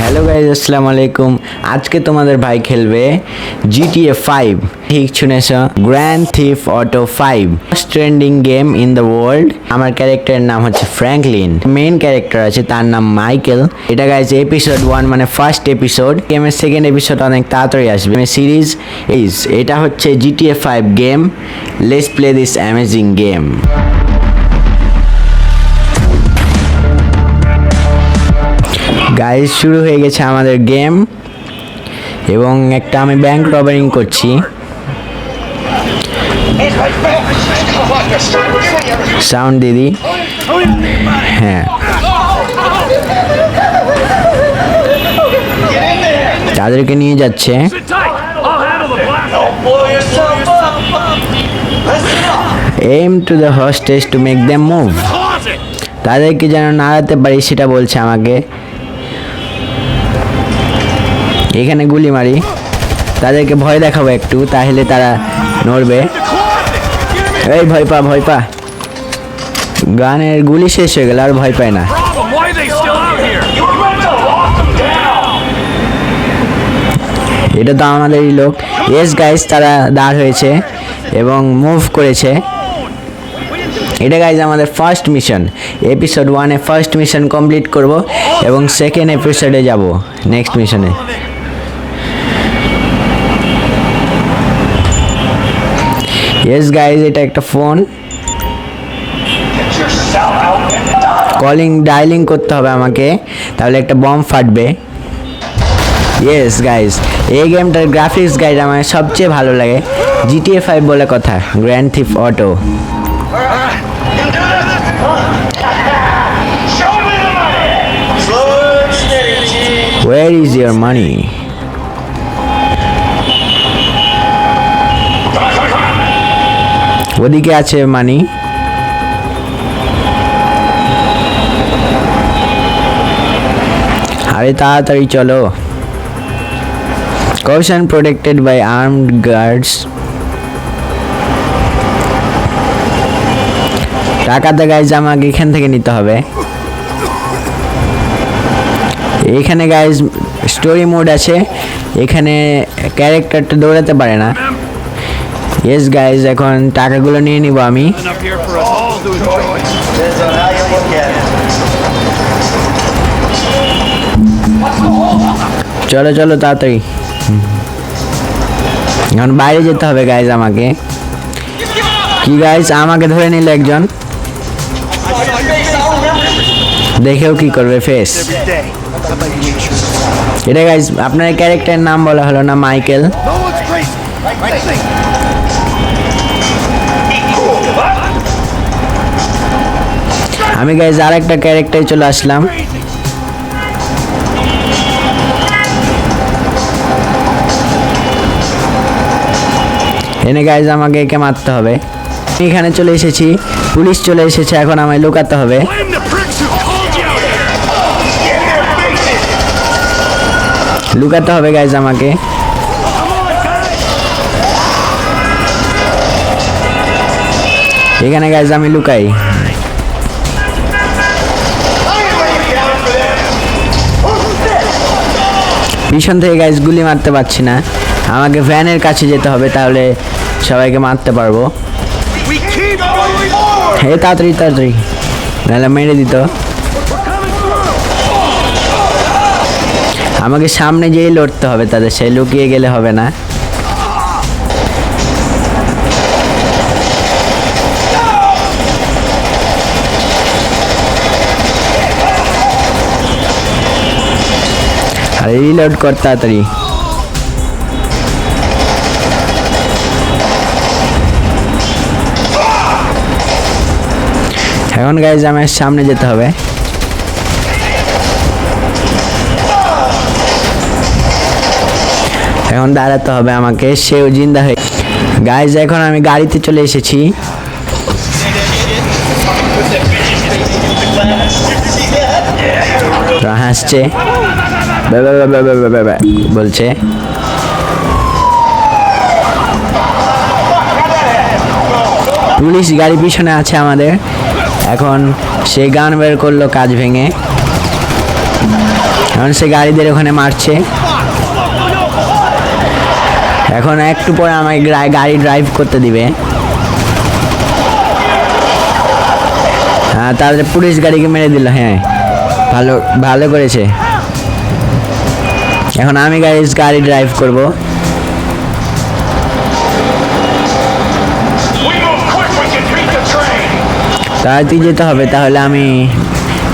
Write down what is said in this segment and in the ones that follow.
Hello guys, আসসালামু আলাইকুম। আজকে তোমাদের ভাই খেলবে GTA 5। ঠিক শুনেছ, grand thief auto 5, most trending game in the world. আমার ক্যারেক্টারের নাম হচ্ছে ফ্র্যাঙ্কলিন, মেইন ক্যারেক্টার আছে তার নাম মাইকেল। এটা গাইজ এপিসোড 1 মানে ফার্স্ট এপিসোড। গেমের সেকেন্ড এপিসোড অনেক তাড়াতাড়ি আসবে। সিরিজ এটা হচ্ছে GTA 5 game. Let's play this amazing game. Guys শুরু হয়ে গেছে আমাদের গেম এবং একটা আমি ব্যাংক রবারিং করছি। সাউন্ড দিদি, হ্যাঁ তাদেরকে নিয়ে যাচ্ছে। Aim to the hostage to make them move. তাদেরকে যেন নাড়াতে পারি সেটা বলছে আমাকে। এখানে গুলি মারি, তাদেরকে ভয় দেখাবো একটু, তাহলে তারা নড়বে। এই ভয় পা, ভয় পা। গানের গুলি শেষ হয়ে গেল, আর ভয় পায় না। এটা তো আমাদেরই লোক। ইয়েস গাইস, তারা দাঁড় হয়েছে এবং মুভ করেছে। এটা গাইজ আমাদের ফার্স্ট মিশন। এপিসোড 1-এ ফার্স্ট মিশন কমপ্লিট করব এবং সেকেন্ড এপিসোডে যাব নেক্সট মিশনে। ইয়েস গাইজ, এটা একটা ফোন। ডায়ালিং করতে হবে আমাকে, তাহলে একটা বম ফাটবে। ইয়েস গাইজ, এই গেমটার গ্রাফিক্স গাইড আমার সবচেয়ে ভালো লাগে। GTA 5 বলে কথা, grand thief auto. Where is your money? ওদিকে আছে মানি। আরে তাড়াতাড়ি চলো। Caution protected by armed guards. টাকাটা গাইজ আমাকে এখান থেকে নিতে হবে। এখানে গাইজ স্টোরি মোড আছে, এখানে ক্যারেক্টারটা দৌড়াতে পারে না। ইয়েস গাইজ, এখন টাকাগুলো নিয়ে নিব আমি। চলো চলো তাড়াতাড়ি, এখন বাইরে যেতে হবে গাইজ আমাকে। কি গাইজ, আমাকে ধরে নিল একজন, দেখেও কি করবে ফেস। এটা গাইজ আপনার ক্যারেক্টারের নাম বলা হলো না, মাইকেল। আমি গাইজ আর একটা ক্যারেক্টারে চলে আসলাম। এনে গাইজ আমাকে একে মারতে হবে। এখানে চলে এসেছি, পুলিশ চলে এসেছে, এখন আমায় লুকাতে হবে। লুকাতে হবে গাইজ আমাকে। এখানে গাইজ আমি লুকাই। পিছন থেকে গাইজ গুলি মারতে পারছি না, আমাকে ভ্যানের কাছে যেতে হবে, তাহলে সবাইকে মারতে পারবো। হে তাড়াতাড়ি তাড়াতাড়ি, নাহলে মেরে দিত। আমাকে সামনে যেয়ে লড়তে হবে তাদের, সে লুকিয়ে গেলে হবে না। আর রিলোড কর তাড়াতাড়ি। এখন গাইজ আমার সামনে যেতে হবে। এখন দাঁড়াতে হবে আমাকে, সেও জিন্দা হয়ে। গাইজ এখন আমি গাড়িতে চলে এসেছি। হাসছে বলছে। পুলিশ গাড়ি পিছনে আছে আমাদের। এখন সে গান বের করলো কাজ ভেঙে। এখন সে গাড়িদের ওখানে মারছে। এখন একটু পরে আমাকে গাড়ি ড্রাইভ করতে দিবে। হ্যাঁ, তাহলে পুলিশ গাড়িকে মেরে দিল। হ্যাঁ, ভালো ভালো করেছে। এখন আমি গাড়ি ড্রাইভ করব। তাড়াতাড়ি যেতে হবে, তাহলে আমি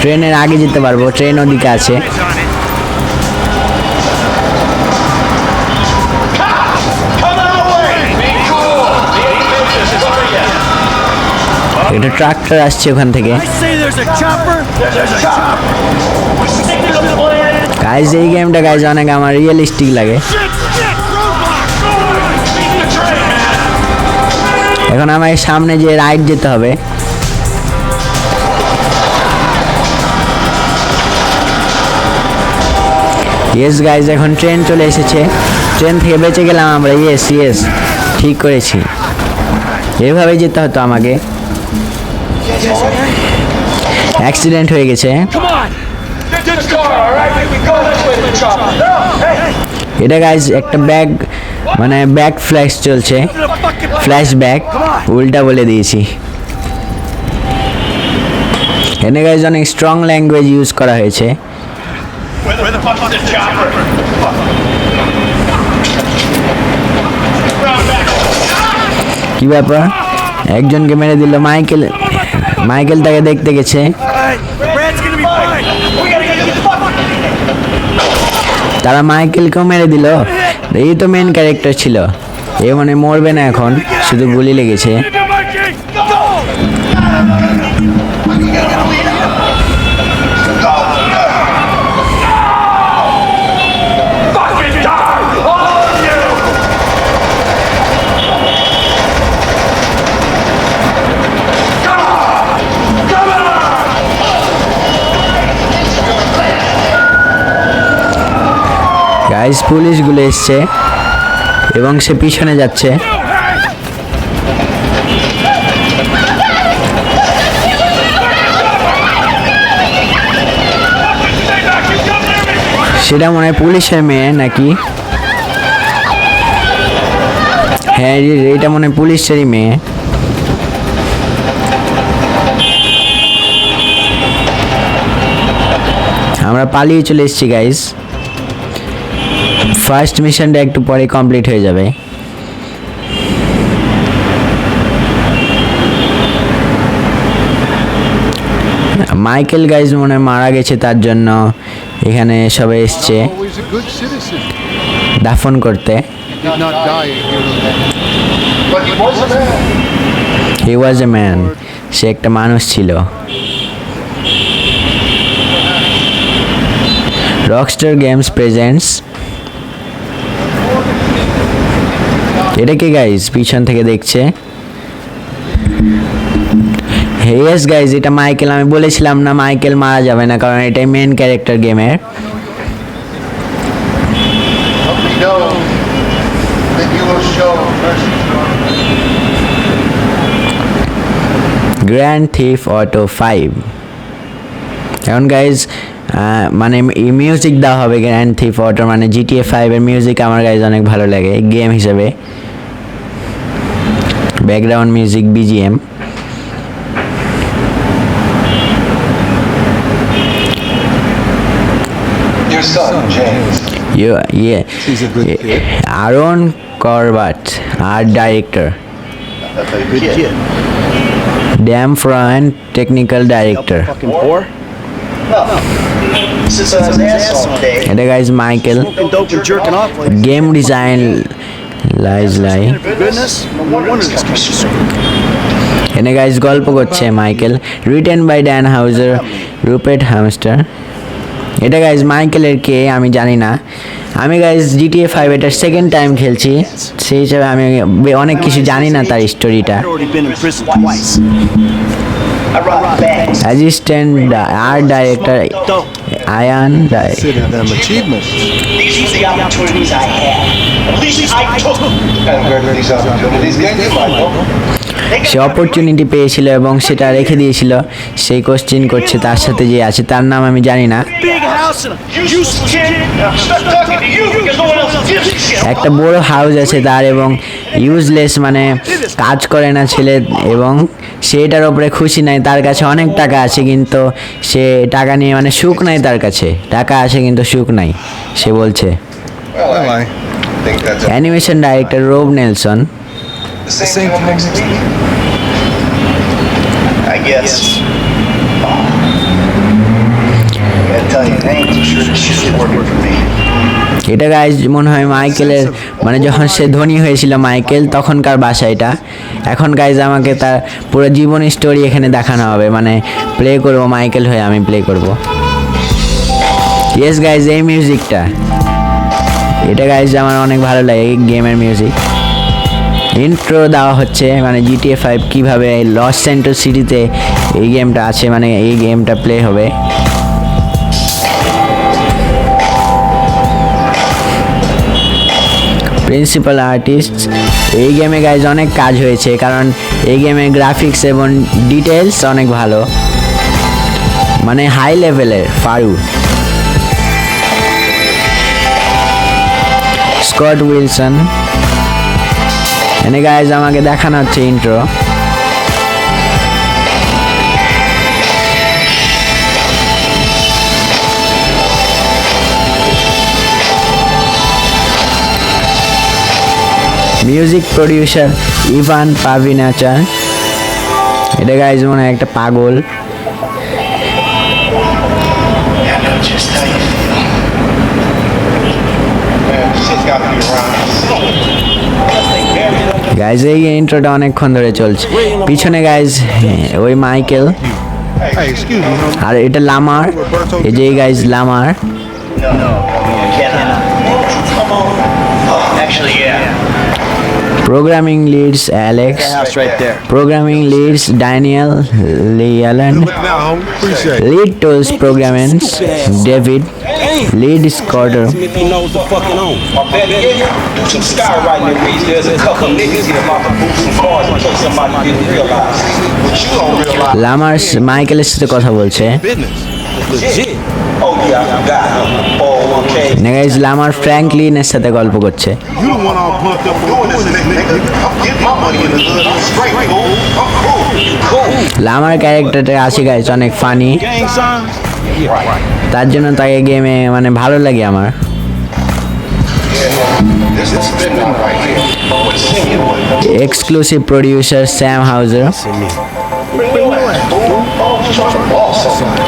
ট্রেনের আগে যেতে পারবো। ট্রেন ওদিকে আছে। একটা ট্রাক্টর আসছে ওখান থেকে। গাইজ এই গেমটা গাইজ অনেক আমার রিয়েলিস্টিক লাগে। এখন আমার সামনে যে রাইড যেতে হবে। ইয়েস গাইজ, এখন ট্রেন চলে এসেছে। ট্রেন থেকে বেঁচে গেলাম আমরা। ইয়েস ইয়েস, ঠিক করেছি। এভাবেই যেতে হতো আমাকে। অ্যাক্সিডেন্ট হয়ে গেছে। এটা গাইজ একটা ব্যাক ফ্ল্যাশ চলছে। ফ্ল্যাশ ব্যাক উল্টা বলে দিয়েছি। এখানে গাইজ অনেক স্ট্রং ল্যাঙ্গুয়েজ ইউজ করা হয়েছে। কি ব্যাপার, একজনকে মেরে দিল। মাইকেল তাকে দেখতে গেছে। তারা মাইকেলকেও মেরে দিল। এই তো মেন ক্যারেক্টার ছিল। এ মানে মরবে না এখন, শুধু গুলি লেগেছে। গাইজ পুলিশগুলো এসছে এবং সে পিছনে যাচ্ছে। সেটা মনে হয় পুলিশের মেয়ে নাকি? হ্যাঁ, এটা মনে হয় পুলিশেরই মেয়ে। আমরা পালিয়ে চলে এসেছি গাইজ। ফার্স্ট মিশনটা একটু পরে কমপ্লিট হয়ে যাবে। মাইকেল গাইজ মনে মারা গেছে, তার জন্য এখানে সবাই এসছে দাফন করতে। হি ওয়াজ এ ম্যান, সে একটা মানুষ ছিল। Rockstar games presents. এটা কি গাইজ পিছন থেকে দেখছে? ইয়েস গাইজ, এটা মাইকেল। আমি বলেছিলাম না মাইকেল মারা যাবে না, কারণ এটাই মেন ক্যারেক্টার গেমের। Grand thief auto 5। এখন গাইজ মানে মিউজিক দেওয়া হবে গ্র্যান্ড থিফ অটো, মানে GTA 5 এর মিউজিক আমার গাইজ অনেক ভালো লাগে গেম হিসেবে। Background music BGM। Your son, James. Yeah. He's a good kid. Aaron Corbett, art director. Good kid. Dan Fran, technical director. Fucking poor? No. This is an asshole day. এটা guys Michael. Smoking dope and jerking off like game design lies lie. goodness. No wonder this kid's screwed. এনে guys গল্প করছে Michael. Written by Dan Houser, Rupert Hamster. এটা guys মাইকেলের কে আমি জানি না। আমি গাইজ GTA 5 এটা সেকেন্ড টাইম খেলছি, সেই হিসাবে আমি অনেক কিছু জানি না তার স্টোরিটা। I'd already been in prison twice. I robbed a bank assistant art director Ayan Consider them achievements. These were the opportunities I had. At least I took them. Where these opportunities came to Michael. Say opportunity পেয়েছিল এবং সেটা রেখে দিয়েছিল। সেই question করছে তার সাথে যে আছে, তার নাম আমি জানি না। Big house and a useless kid. I'm stuck talking to you because no one else gives a shit. একটা বড় হাউস আছে তার এবং ইউজলেস মানে কাজ করে না ছেলে, এবং সেটার ওপরে খুশি নাই। তার কাছে অনেক টাকা আছে কিন্তু সে টাকা নিয়ে মানে সুখ নাই তার কাছে। টাকা আছে কিন্তু সুখ নাই সে বলছে। Well, I think that's animation director রোব Nelson. the same thing next week. I guess. I gotta tell you, I ain't too sure this shit is working for me. এটা গাইজ মনে হয় মাইকেলের মানে যখন সে ধনী হয়েছিল মাইকেল তখনকার বাসা এটা। এখন গাইজ আমাকে তার পুরো জীবন স্টোরি এখানে দেখানো হবে, মানে প্লে করবো মাইকেল হয়ে আমি প্লে করব। ইয়েস গাইজ, এই মিউজিকটা এটা গাইজ আমার অনেক ভালো লাগে এই গেমের মিউজিক। ইন্ট্রো দেওয়া হচ্ছে মানে GTA 5 কীভাবে লস সেন্টার সিটিতে এই গেমটা আছে, মানে এই গেমটা প্লে হবে। প্রিন্সিপাল আর্টিস্ট, এই গেমে গাইজ অনেক কাজ হয়েছে কারণ এই গেমে গ্রাফিক্স এবং ডিটেলস অনেক ভালো, মানে হাই লেভেলের। ফারু স্কট উইলসন, এনে গাইজ আমাকে দেখানো হচ্ছে ইন্ট্রো। মিউজিক প্রডিউসার ইভান পাভিনাচার, এটা গাইজ মনে হয় একটা পাগল। I know just how you feel. Man, shit's got to be around. Guys এই ইন্ট্রোটা অনেকক্ষণ ধরে চলছে। পিছনে গাইজ ওই Michael, Hey, excuse me, homie. আর এটা লামার, এই যে guys Lamar. No, cannot. Come on. Actually, yeah. Programming leads Alex, House right there. Programming leads Daniel লিয়ালেন, Look now, homie. Appreciate it. Lead tools programmers David, lead Scotter. If he knows the fucking on. Or better yet, do some skywriting that reads there's a couple niggas here about to boot some cars in case somebody didn't realize. But you don't realize. লামার মাইকেলের সাথে কথা বলছে। Business. Legit. Oh yeah, I forgot. 401k. Guys Lamar ফ্র্যাঙ্কলিনের সাথে গল্প করছে। You the one all pumped up on doing this, nigga. I'm getting my money in the hood. I'm straight, fool. I'm cool. Cool. লামার ক্যারেক্টারটা আছে guys অনেক funny, Gang signs? তার জন্য তাকে গেমে মানে ভালো লাগে আমার। This is spinning right here. But singing with it. Exclusive producer Sam হাউজার, Oh, just trying to boss somebody.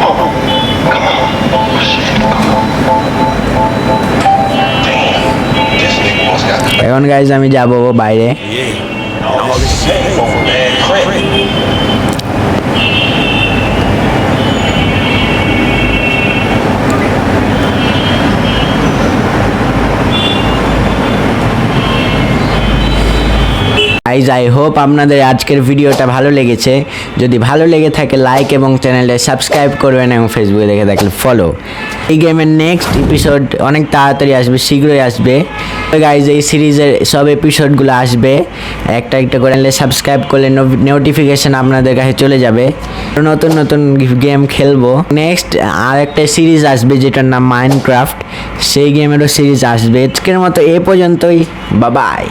Oh, come on. Damn. This nigga must got the এখন গাইজ আমি যাব বাইরে। Oh, man, credit. Guys I hope আপনাদের আজকের ভিডিওটা ভালো লেগেছে। যদি ভালো লেগে থাকে লাইক এবং চ্যানেলটা সাবস্ক্রাইব করবেন এবং ফেসবুকে দেখে থাকলে ফলো। এই গেমের নেক্সট এপিসোড অনেক তাড়াতাড়ি আসবে, শীঘ্রই আসবে। গাইজ এই সিরিজের সব এপিসোডগুলো আসবে একটা একটা করে, সাবস্ক্রাইব করলে নোটিফিকেশান আপনাদের কাছে চলে যাবে। নতুন নতুন গেম খেলবো। নেক্সট আর একটা সিরিজ আসবে যেটার নাম মাইনক্রাফট, সেই গেমেরও সিরিজ আসবে। আজকের মতো এ পর্যন্তই, বাই বাই।